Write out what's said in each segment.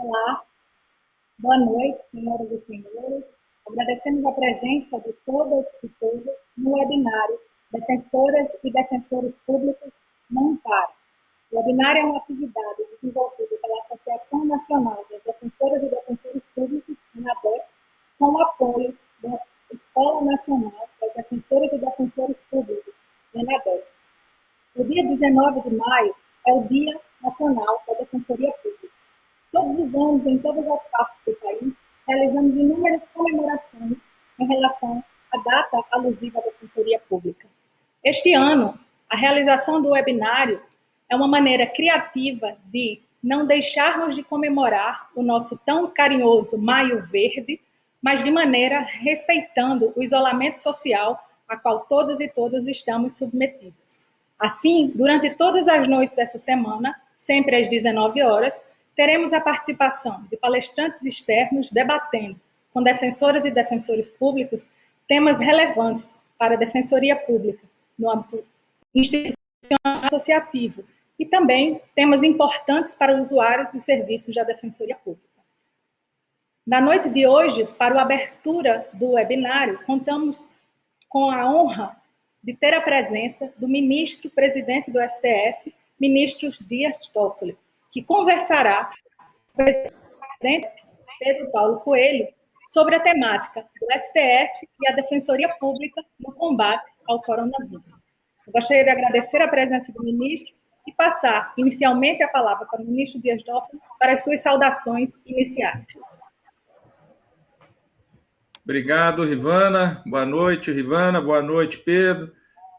Olá, boa noite, senhoras e senhores. Agradecemos a presença de todas e todos no webinário Defensoras e Defensores Públicos não param. O webinário é uma atividade desenvolvida pela Associação Nacional das Defensoras e Defensores Públicos, ANADEP, com o apoio da Escola Nacional das Defensoras e Defensores Públicos, ANADEP. O dia 19 de maio é o Dia Nacional da Defensoria Pública. Todos os anos, em todas as partes do país, realizamos inúmeras comemorações em relação à data alusiva à Defensoria Pública. Este ano, a realização do webinário é uma maneira criativa de não deixarmos de comemorar o nosso tão carinhoso Maio Verde, mas de maneira respeitando o isolamento social a qual todas e todas estamos submetidas. Assim, durante todas as noites dessa semana, sempre às 19 horas, teremos a participação de palestrantes externos debatendo com defensoras e defensores públicos temas relevantes para a Defensoria Pública no âmbito institucional e associativo e também temas importantes para o usuário dos serviços da Defensoria Pública. Na noite de hoje, para a abertura do webinário, contamos com a honra de ter a presença do ministro-presidente do STF, ministro Dias Toffoli, que conversará com o presidente Pedro Paulo Coelho sobre a temática do STF e a Defensoria Pública no combate ao coronavírus. Eu gostaria de agradecer a presença do ministro e passar inicialmente a palavra para o ministro Dias Toffoli para as suas saudações iniciais. Obrigado, Rivana. Boa noite, Rivana. Boa noite, Pedro.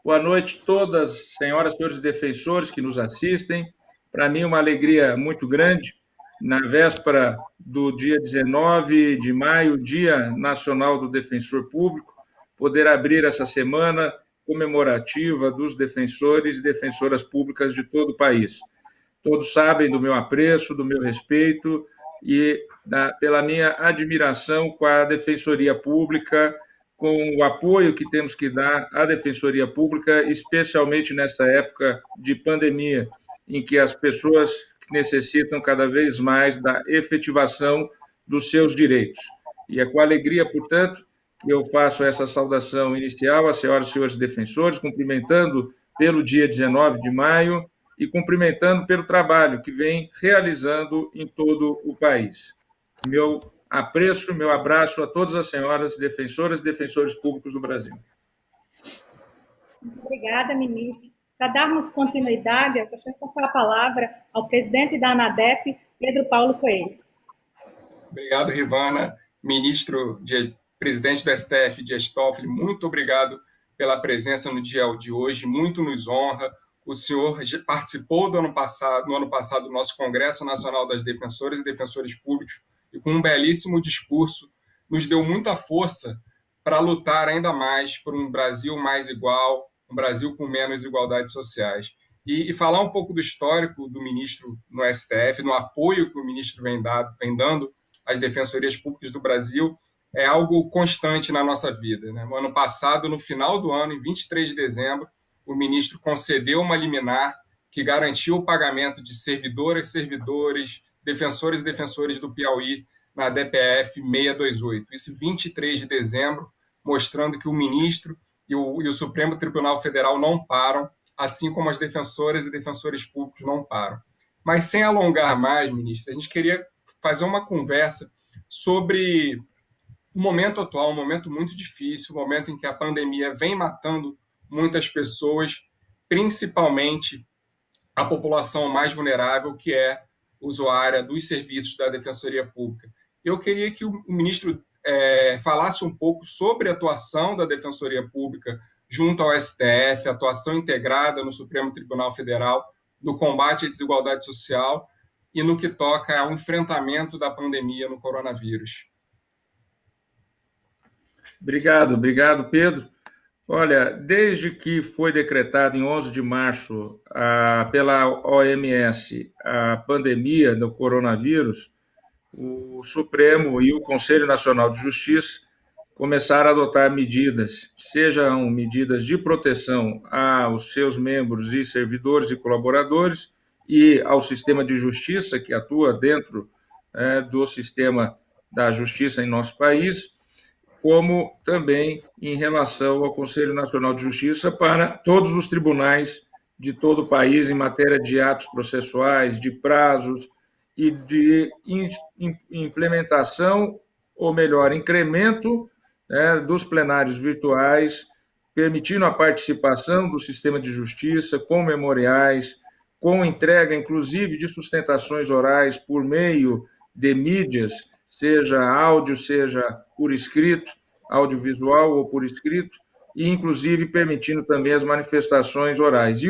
Boa noite a todas as senhoras e senhores defensores que nos assistem. Para mim, uma alegria muito grande, na véspera do dia 19 de maio, Dia Nacional do Defensor Público, poder abrir essa semana comemorativa dos defensores e defensoras públicas de todo o país. Todos sabem do meu apreço, do meu respeito e pela minha admiração com a Defensoria Pública, com o apoio que temos que dar à Defensoria Pública, especialmente nessa época de pandemia, em que as pessoas necessitam cada vez mais da efetivação dos seus direitos. E é com alegria, portanto, que eu faço essa saudação inicial às senhoras e senhores defensores, cumprimentando pelo dia 19 de maio e cumprimentando pelo trabalho que vem realizando em todo o país. Meu apreço, meu abraço a todas as senhoras defensoras e defensores públicos do Brasil. Muito obrigada, ministro. Para darmos continuidade, eu gostaria de passar a palavra ao presidente da ANADEP, Pedro Paulo Coelho. Obrigado, Rivana. Presidente do STF, Dias Toffoli, muito obrigado pela presença no dia de hoje, muito nos honra. O senhor participou no ano passado do nosso Congresso Nacional das Defensoras e Defensores Públicos e com um belíssimo discurso nos deu muita força para lutar ainda mais por um Brasil mais igual, um Brasil com menos desigualdades sociais. E falar um pouco do histórico do ministro no STF, no apoio que o ministro vem dando às defensorias públicas do Brasil, é algo constante na nossa vida, né? No ano passado, no final do ano, em 23 de dezembro, o ministro concedeu uma liminar que garantiu o pagamento de servidoras, servidores, defensores e defensores do Piauí na DPF 628. Isso 23 de dezembro, mostrando que o ministro e o Supremo Tribunal Federal não param, assim como as defensoras e defensores públicos não param. Mas sem alongar mais, ministro, a gente queria fazer uma conversa sobre o momento atual, um momento muito difícil, um momento em que a pandemia vem matando muitas pessoas, principalmente a população mais vulnerável, que é usuária dos serviços da Defensoria Pública. Eu queria que o ministro falasse um pouco sobre a atuação da Defensoria Pública junto ao STF, a atuação integrada no Supremo Tribunal Federal no combate à desigualdade social e no que toca ao enfrentamento da pandemia no coronavírus. Obrigado, Pedro. Olha, desde que foi decretado em 11 de março pela OMS a pandemia do coronavírus, o Supremo e o Conselho Nacional de Justiça começaram a adotar medidas, sejam medidas de proteção aos seus membros e servidores e colaboradores e ao sistema de justiça que atua dentro do sistema da justiça em nosso país, como também em relação ao Conselho Nacional de Justiça para todos os tribunais de todo o país em matéria de atos processuais, de prazos e de implementação, ou melhor, incremento dos plenários virtuais, permitindo a participação do sistema de justiça com memoriais, com entrega, inclusive, de sustentações orais por meio de mídias, seja áudio, seja por escrito, audiovisual ou por escrito, e, inclusive, permitindo também as manifestações orais. E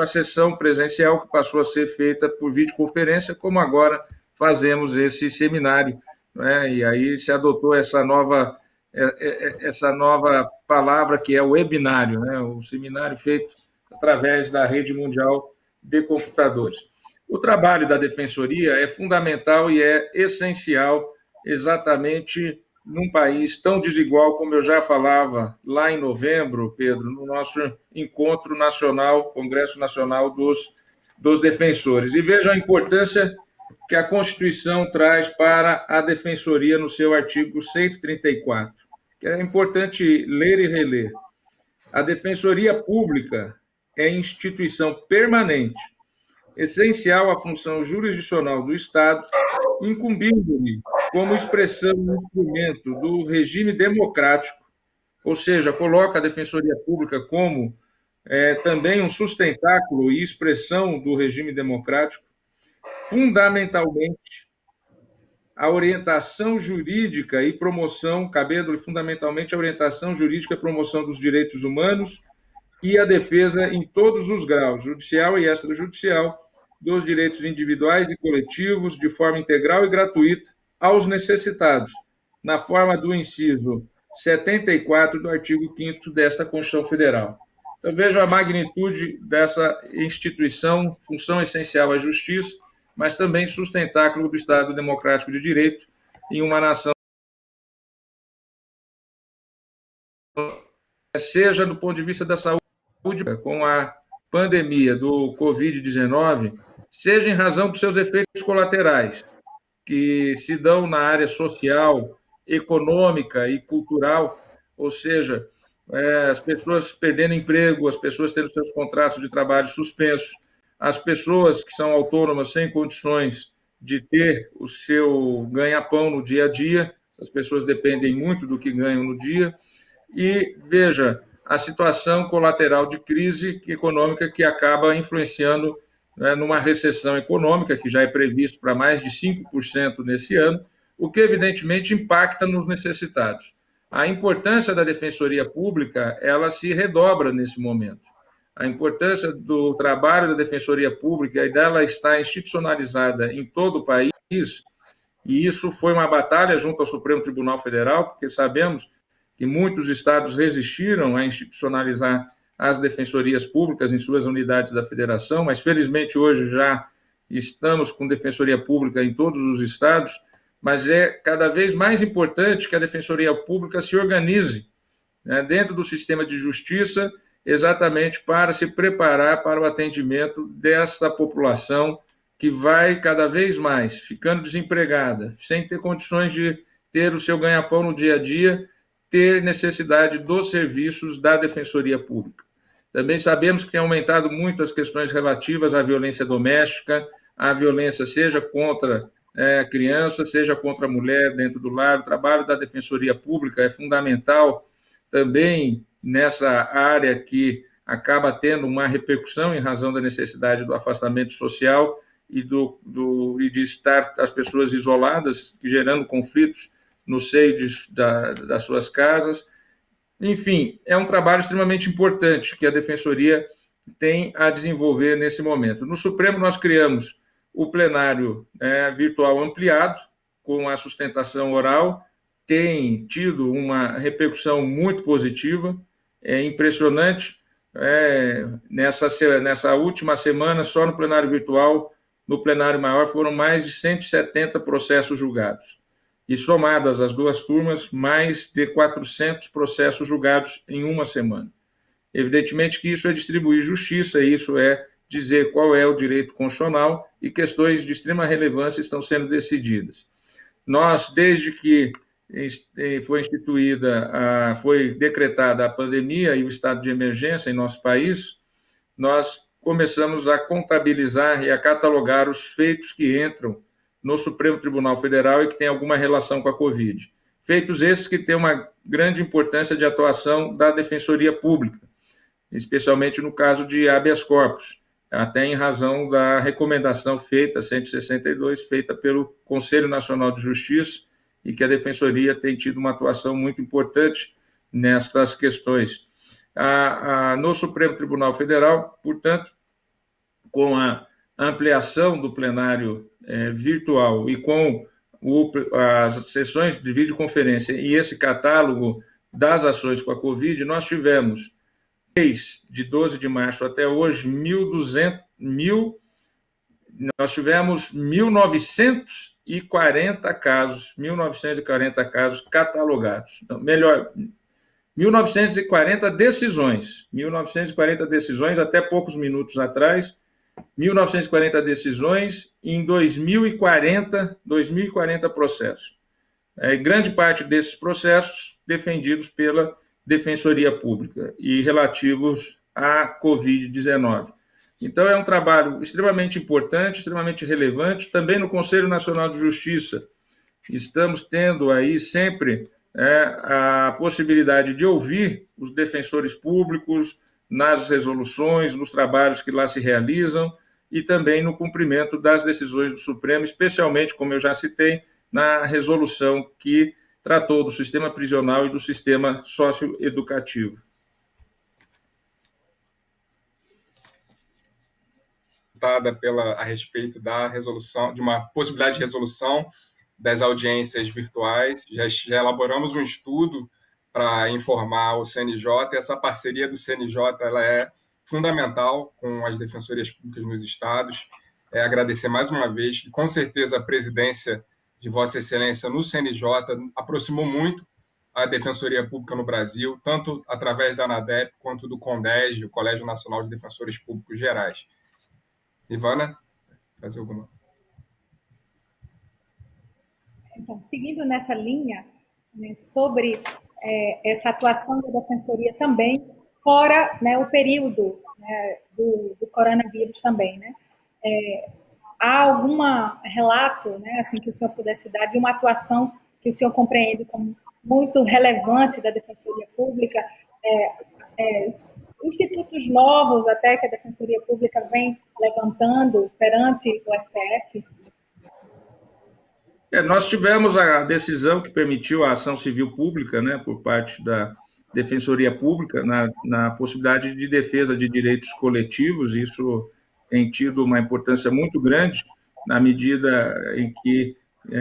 a sessão presencial, que passou a ser feita por videoconferência, como agora fazemos esse seminário, né? E aí se adotou essa nova palavra, que é o webinário, né? O seminário feito através da rede mundial de computadores. O trabalho da Defensoria é fundamental e é essencial exatamente num país tão desigual, como eu já falava lá em novembro, Pedro, no nosso encontro nacional, Congresso Nacional dos Defensores. E veja a importância que a Constituição traz para a Defensoria no seu artigo 134, que é importante ler e reler. A Defensoria Pública é instituição permanente, essencial à função jurisdicional do Estado, incumbindo-lhe como expressão e instrumento do regime democrático, ou seja, coloca a Defensoria Pública como também um sustentáculo e expressão do regime democrático, fundamentalmente a orientação jurídica e promoção, cabendo-lhe fundamentalmente a orientação jurídica e promoção dos direitos humanos e a defesa em todos os graus, judicial e extrajudicial, dos direitos individuais e coletivos, de forma integral e gratuita, aos necessitados, na forma do inciso 74 do artigo 5º desta Constituição Federal. Então, vejam a magnitude dessa instituição, função essencial à justiça, mas também sustentáculo do Estado Democrático de Direito em uma nação, seja do ponto de vista da saúde, com a pandemia do Covid-19, seja em razão dos seus efeitos colaterais, que se dão na área social, econômica e cultural, ou seja, as pessoas perdendo emprego, as pessoas tendo seus contratos de trabalho suspensos, as pessoas que são autônomas sem condições de ter o seu ganha-pão no dia a dia, as pessoas dependem muito do que ganham no dia, e veja a situação colateral de crise econômica que acaba influenciando numa recessão econômica, que já é previsto para mais de 5% nesse ano, o que evidentemente impacta nos necessitados. A importância da Defensoria Pública, ela se redobra nesse momento. A importância do trabalho da Defensoria Pública e dela estar institucionalizada em todo o país, e isso foi uma batalha junto ao Supremo Tribunal Federal, porque sabemos que muitos estados resistiram a institucionalizar as defensorias públicas em suas unidades da federação, mas felizmente hoje já estamos com Defensoria Pública em todos os estados, mas é cada vez mais importante que a Defensoria Pública se organize dentro do sistema de justiça, exatamente para se preparar para o atendimento dessa população que vai cada vez mais ficando desempregada, sem ter condições de ter o seu ganha-pão no dia a dia, ter necessidade dos serviços da Defensoria Pública. Também sabemos que tem aumentado muito as questões relativas à violência doméstica, à violência seja contra a criança, seja contra a mulher dentro do lar. O trabalho da Defensoria Pública é fundamental também nessa área que acaba tendo uma repercussão em razão da necessidade do afastamento social e de estar as pessoas isoladas, gerando conflitos no seio das suas casas. Enfim, é um trabalho extremamente importante que a Defensoria tem a desenvolver nesse momento. No Supremo, nós criamos o plenário virtual ampliado, com a sustentação oral, tem tido uma repercussão muito positiva, é impressionante. Nessa última semana, só no plenário virtual, no plenário maior, foram mais de 170 processos julgados. E somadas as duas turmas, mais de 400 processos julgados em uma semana. Evidentemente que isso é distribuir justiça, isso é dizer qual é o direito constitucional e questões de extrema relevância estão sendo decididas. Nós, desde que foi decretada a pandemia e o estado de emergência em nosso país, nós começamos a contabilizar e a catalogar os feitos que entram no Supremo Tribunal Federal e que têm alguma relação com a Covid. Feitos esses que têm uma grande importância de atuação da Defensoria Pública, especialmente no caso de habeas corpus, até em razão da recomendação feita, 162, feita pelo Conselho Nacional de Justiça, e que a Defensoria tem tido uma atuação muito importante nestas questões. No Supremo Tribunal Federal, portanto, com a ampliação do plenário virtual e com as sessões de videoconferência e esse catálogo das ações com a Covid, nós tivemos, de 12 de março até hoje, nós tivemos 1.940 casos catalogados. Não, melhor, 1.940 decisões até poucos minutos atrás, 1.940 decisões em 2.040 processos. Grande parte desses processos defendidos pela Defensoria Pública e relativos à Covid-19. Então, é um trabalho extremamente importante, extremamente relevante. Também no Conselho Nacional de Justiça, estamos tendo aí sempre a possibilidade de ouvir os defensores públicos nas resoluções, nos trabalhos que lá se realizam e também no cumprimento das decisões do Supremo, especialmente, como eu já citei, na resolução que tratou do sistema prisional e do sistema socioeducativo. A respeito da resolução, de uma possibilidade de resolução das audiências virtuais. Já elaboramos um estudo para informar o CNJ, e essa parceria do CNJ ela é fundamental com as defensorias públicas nos estados. Agradecer mais uma vez, e com certeza a presidência de Vossa Excelência no CNJ aproximou muito a Defensoria Pública no Brasil, tanto através da ANADEP quanto do CONDEG, o Colégio Nacional de Defensores Públicos Gerais. Ivana, fazer alguma? Então, seguindo nessa linha, né, sobre essa atuação da Defensoria também, fora, né, o período, né, do coronavírus também, né? Há algum relato, né, assim, que o senhor pudesse dar de uma atuação que o senhor compreende como muito relevante da Defensoria Pública, institutos novos até que a Defensoria Pública vem levantando perante o STF? Nós tivemos a decisão que permitiu a ação civil pública, né, por parte da Defensoria Pública, na possibilidade de defesa de direitos coletivos. Isso tem tido uma importância muito grande, na medida em que,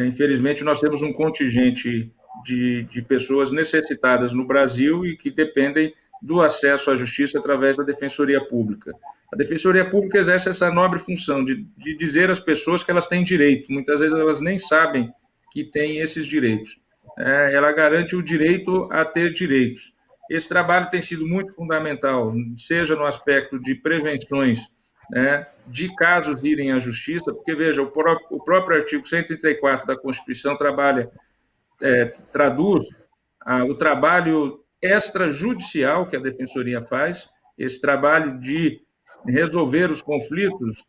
infelizmente, nós temos um contingente de pessoas necessitadas no Brasil e que dependem do acesso à justiça através da Defensoria Pública. A Defensoria Pública exerce essa nobre função de dizer às pessoas que elas têm direito. Muitas vezes elas nem sabem que têm esses direitos. Ela garante o direito a ter direitos. Esse trabalho tem sido muito fundamental, seja no aspecto de prevenções, de casos irem à justiça, porque, veja, o próprio artigo 134 da Constituição traduz o trabalho extrajudicial que a Defensoria faz, esse trabalho de resolver os conflitos,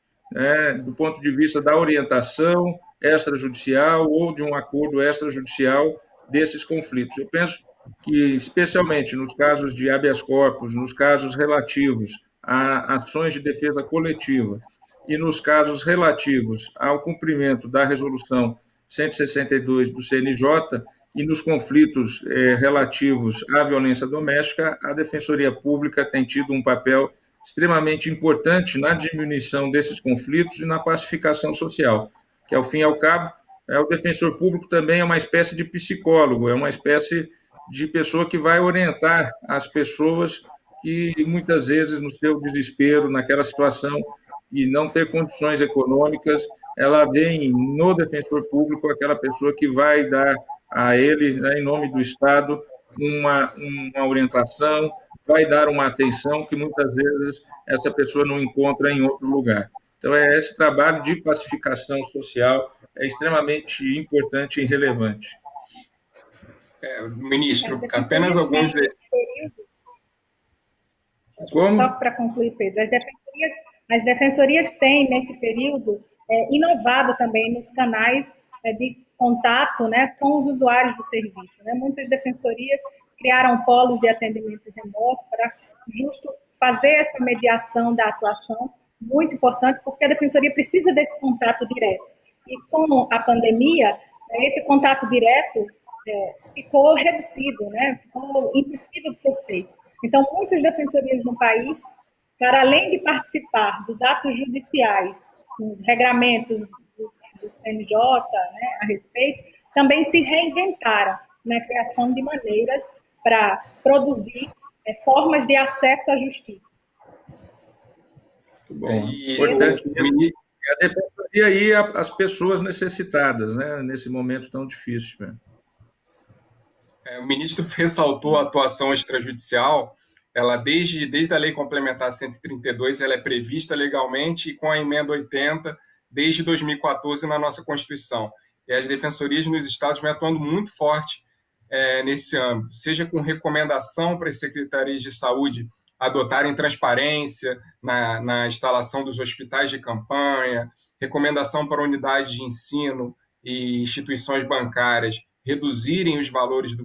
do ponto de vista da orientação extrajudicial ou de um acordo extrajudicial desses conflitos. Eu penso que, especialmente nos casos de habeas corpus, nos casos relativos a ações de defesa coletiva e nos casos relativos ao cumprimento da resolução 162 do CNJ, e nos conflitos relativos à violência doméstica, a Defensoria Pública tem tido um papel extremamente importante na diminuição desses conflitos e na pacificação social, que, ao fim e ao cabo, o defensor público também é uma espécie de psicólogo, é uma espécie de pessoa que vai orientar as pessoas que, muitas vezes, no seu desespero, naquela situação e não ter condições econômicas, ela vem no defensor público aquela pessoa que vai dar a ele, em nome do Estado, uma orientação, vai dar uma atenção que muitas vezes essa pessoa não encontra em outro lugar. Então, esse trabalho de pacificação social é extremamente importante e relevante. Ministro, apenas alguns... Como? Só para concluir, Pedro, as defensorias têm, nesse período, inovado também nos canais de contato, né, com os usuários do serviço. Né? Muitas defensorias criaram polos de atendimento remoto para justo fazer essa mediação da atuação, muito importante, porque a defensoria precisa desse contato direto. E com a pandemia, esse contato direto ficou reduzido, né? Ficou impossível de ser feito. Então, muitas defensorias no país, para além de participar dos atos judiciais, dos regramentos do CNJ, né, a respeito, também se reinventaram na criação de maneiras para produzir formas de acesso à justiça. Muito bom. Importante a defensoria e as pessoas necessitadas, né, nesse momento tão difícil. Né? O ministro ressaltou a atuação extrajudicial. Ela, desde a Lei Complementar 132, ela é prevista legalmente e com a Emenda 80, desde 2014, na nossa Constituição. E as defensorias nos estados vêm atuando muito forte nesse âmbito, seja com recomendação para as secretarias de saúde adotarem transparência na instalação dos hospitais de campanha, recomendação para unidades de ensino e instituições bancárias reduzirem os valores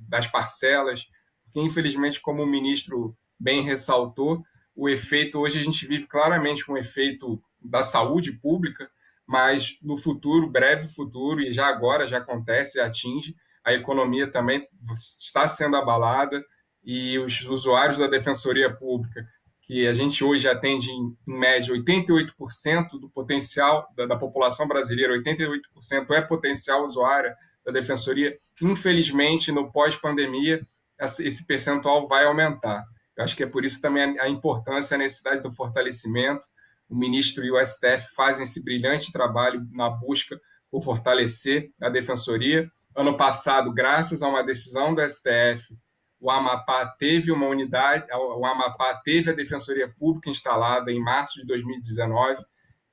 das parcelas, porque, infelizmente, como o ministro bem ressaltou, o efeito, hoje a gente vive claramente um efeito da saúde pública, mas no futuro, breve futuro, e já agora já acontece, atinge, a economia também está sendo abalada e os usuários da Defensoria Pública, que a gente hoje atende em média 88% do potencial da população brasileira, 88% é potencial usuária da Defensoria, infelizmente, no pós-pandemia, esse percentual vai aumentar. Eu acho que é por isso também a importância, a necessidade do fortalecimento. O ministro e o STF fazem esse brilhante trabalho na busca por fortalecer a Defensoria. Ano passado, graças a uma decisão do STF, o Amapá teve uma unidade, o Amapá teve a Defensoria Pública instalada em março de 2019.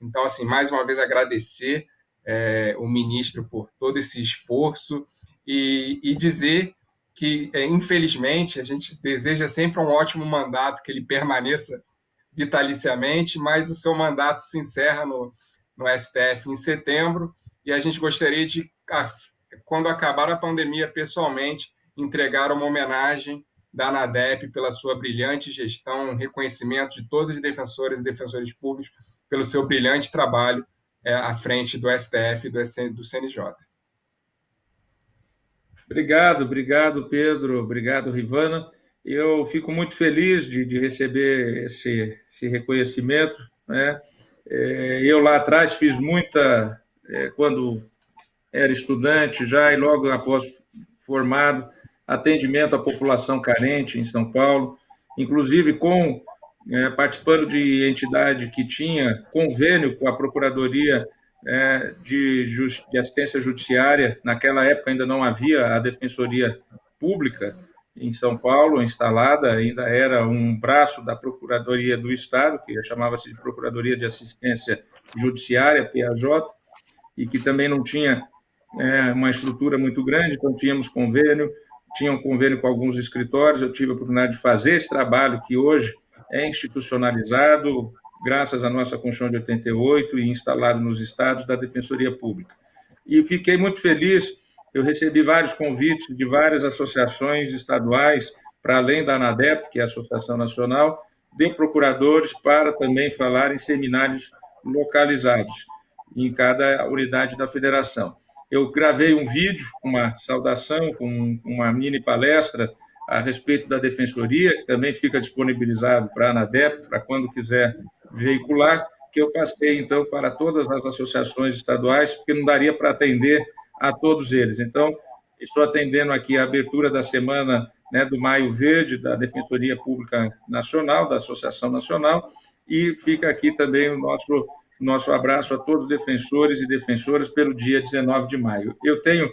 Então, assim, mais uma vez agradecer o ministro por todo esse esforço e dizer que, infelizmente, a gente deseja sempre um ótimo mandato, que ele permaneça vitaliciamente, mas o seu mandato se encerra no STF em setembro e a gente gostaria de, quando acabar a pandemia, pessoalmente, entregar uma homenagem da ANADEP pela sua brilhante gestão, um reconhecimento de todos os defensores e defensores públicos pelo seu brilhante trabalho à frente do STF e do CNJ. Obrigado, Pedro. Obrigado, Rivana. Eu fico muito feliz de receber esse reconhecimento. Né? Eu lá atrás fiz muita, quando era estudante já e logo após formado, atendimento à população carente em São Paulo, inclusive participando de entidade que tinha convênio com a Procuradoria de Assistência Judiciária. Naquela época ainda não havia a Defensoria Pública em São Paulo instalada, ainda era um braço da Procuradoria do Estado, que chamava-se de Procuradoria de Assistência Judiciária, PAJ, e que também não tinha uma estrutura muito grande, então tinha um convênio com alguns escritórios. Eu tive a oportunidade de fazer esse trabalho que hoje é institucionalizado, graças à nossa Constituição de 88 e instalado nos estados da Defensoria Pública. E fiquei muito feliz, eu recebi vários convites de várias associações estaduais, para além da ANADEP, que é a Associação Nacional, de procuradores, para também falar em seminários localizados em cada unidade da federação. Eu gravei um vídeo, uma saudação, com uma mini palestra a respeito da Defensoria, que também fica disponibilizado para a ANADEP, para quando quiser veicular, que eu passei, então, para todas as associações estaduais, porque não daria para atender a todos eles. Então, estou atendendo aqui a abertura da semana do Maio Verde, da Defensoria Pública Nacional, da Associação Nacional, e fica aqui também o nosso abraço a todos os defensores e defensoras pelo dia 19 de maio. Eu tenho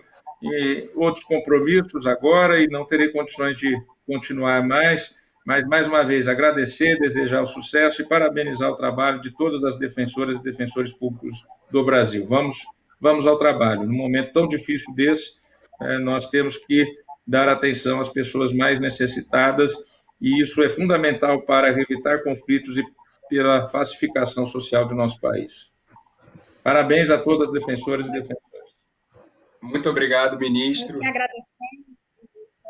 outros compromissos agora e não terei condições de continuar mais, Mas, mais uma vez, agradecer, desejar o sucesso e parabenizar o trabalho de todas as defensoras e defensores públicos do Brasil. Vamos ao trabalho. Num momento tão difícil desse, nós temos que dar atenção às pessoas mais necessitadas, e isso é fundamental para evitar conflitos e pela pacificação social do nosso país. Parabéns a todas as defensoras e defensores. Muito obrigado, ministro. Eu agradeço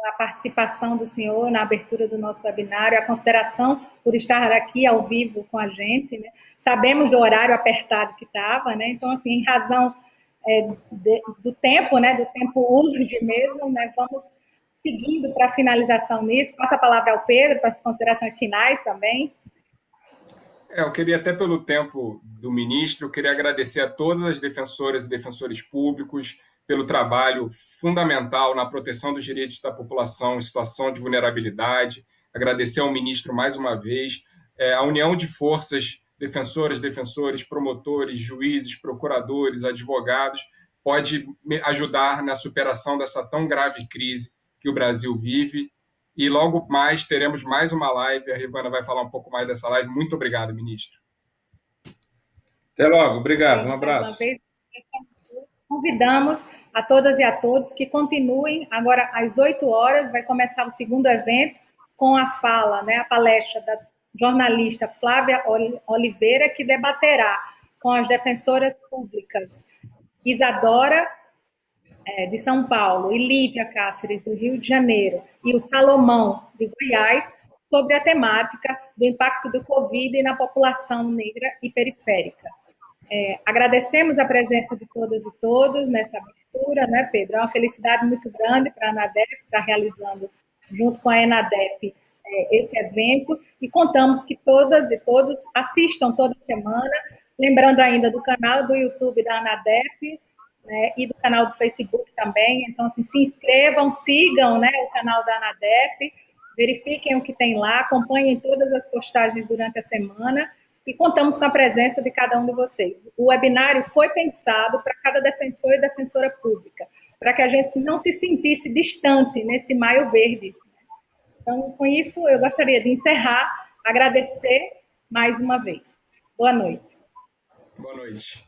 a participação do senhor na abertura do nosso webinário, a consideração por estar aqui ao vivo com a gente, né? Sabemos do horário apertado que estava, né? Então, assim, em razão do tempo, né? Do tempo urge mesmo, né? Vamos seguindo para a finalização nisso. Passo a palavra ao Pedro para as considerações finais também. Eu queria, até pelo tempo do ministro, eu queria agradecer a todas as defensoras e defensores públicos pelo trabalho fundamental na proteção dos direitos da população em situação de vulnerabilidade. Agradecer ao ministro mais uma vez. A união de forças, defensoras, defensores, promotores, juízes, procuradores, advogados, pode ajudar na superação dessa tão grave crise que o Brasil vive. E logo mais teremos mais uma live. A Rivana vai falar um pouco mais dessa live. Muito obrigado, ministro. Até logo. Obrigado. Um abraço. Convidamos a todas e a todos que continuem. Agora, às 8 horas, vai começar o segundo evento com a fala, né, a palestra da jornalista Flávia Oliveira, que debaterá com as defensoras públicas Isadora, de São Paulo, e Lívia Cáceres, do Rio de Janeiro, e o Salomão, de Goiás, sobre a temática do impacto do Covid na população negra e periférica. Agradecemos a presença de todas e todos nessa abertura, né, Pedro? É uma felicidade muito grande para a ANADEP estar realizando, junto com a ENADEP, esse evento, e contamos que todas e todos assistam toda semana, lembrando ainda do canal do YouTube da ANADEP, né, e do canal do Facebook também. Então, assim, se inscrevam, sigam, né, o canal da ANADEP, verifiquem o que tem lá, acompanhem todas as postagens durante a semana, e contamos com a presença de cada um de vocês. O webinário foi pensado para cada defensor e defensora pública, para que a gente não se sentisse distante nesse maio verde. Então, com isso, eu gostaria de encerrar, agradecer mais uma vez. Boa noite. Boa noite.